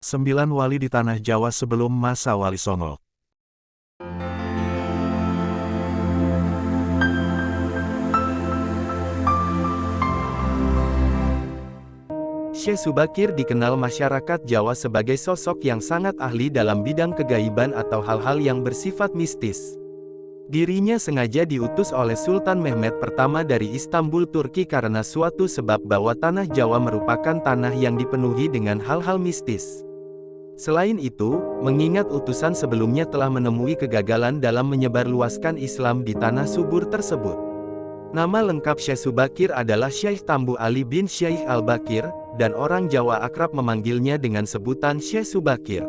9 wali di Tanah Jawa sebelum masa Wali Songo. Syekh Subakir dikenal masyarakat Jawa sebagai sosok yang sangat ahli dalam bidang kegaiban atau hal-hal yang bersifat mistis. Dirinya sengaja diutus oleh Sultan Mehmed pertama dari Istanbul, Turki karena suatu sebab bahwa Tanah Jawa merupakan tanah yang dipenuhi dengan hal-hal mistis. Selain itu, mengingat utusan sebelumnya telah menemui kegagalan dalam menyebarluaskan Islam di tanah subur tersebut. Nama lengkap Syekh Subakir adalah Syekh Tambu Ali bin Syekh Al-Bakir, dan orang Jawa akrab memanggilnya dengan sebutan Syekh Subakir.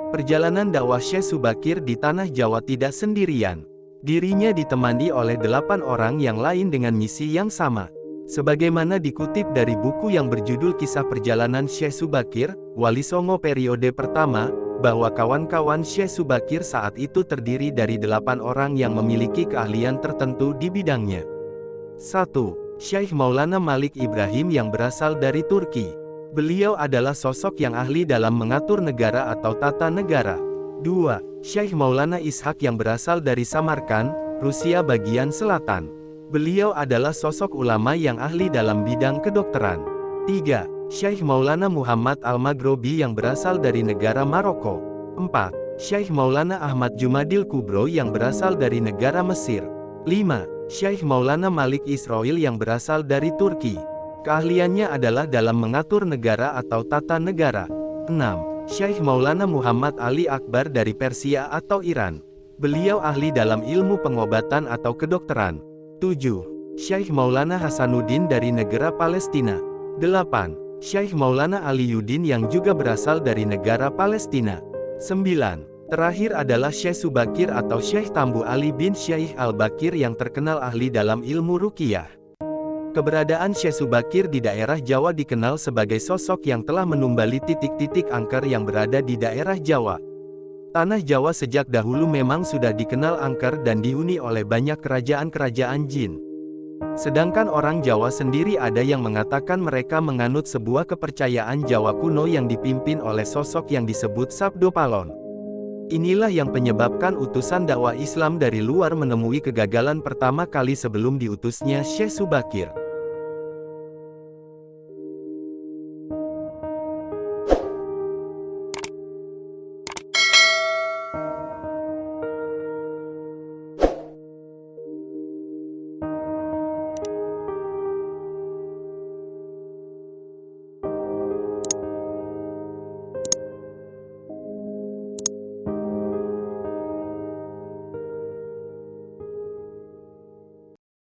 Perjalanan dakwah Syekh Subakir di Tanah Jawa tidak sendirian. Dirinya ditemani oleh 8 orang yang lain dengan misi yang sama. Sebagaimana dikutip dari buku yang berjudul Kisah Perjalanan Syekh Subakir, Wali Songo periode pertama, bahwa kawan-kawan Syekh Subakir saat itu terdiri dari 8 orang yang memiliki keahlian tertentu di bidangnya. 1. Syekh Maulana Malik Ibrahim yang berasal dari Turki. Beliau adalah sosok yang ahli dalam mengatur negara atau tata negara. 2. Syekh Maulana Ishak yang berasal dari Samarkand, Rusia bagian selatan. Beliau adalah sosok ulama yang ahli dalam bidang kedokteran. 3. Syekh Maulana Muhammad Al-Maghrobi yang berasal dari negara Maroko. 4. Syekh Maulana Ahmad Jumadil Kubro yang berasal dari negara Mesir. 5. Syekh Maulana Malik Israil yang berasal dari Turki. Keahliannya adalah dalam mengatur negara atau tata negara. 6. Syekh Maulana Muhammad Ali Akbar dari Persia atau Iran. Beliau ahli dalam ilmu pengobatan atau kedokteran. 7. Syekh Maulana Hasanuddin dari negara Palestina. 8. Syekh Maulana Aliyuddin yang juga berasal dari negara Palestina. 9. Terakhir adalah Syekh Subakir atau Syekh Tambu Ali bin Syekh Al-Bakir yang terkenal ahli dalam ilmu ruqyah. Keberadaan Syekh Subakir di daerah Jawa dikenal sebagai sosok yang telah menumbali titik-titik angker yang berada di daerah Jawa. Tanah Jawa sejak dahulu memang sudah dikenal angker dan dihuni oleh banyak kerajaan-kerajaan jin. Sedangkan orang Jawa sendiri ada yang mengatakan mereka menganut sebuah kepercayaan Jawa kuno yang dipimpin oleh sosok yang disebut Sabdo Palon. Inilah yang penyebabkan utusan dakwah Islam dari luar menemui kegagalan pertama kali sebelum diutusnya Syekh Subakir.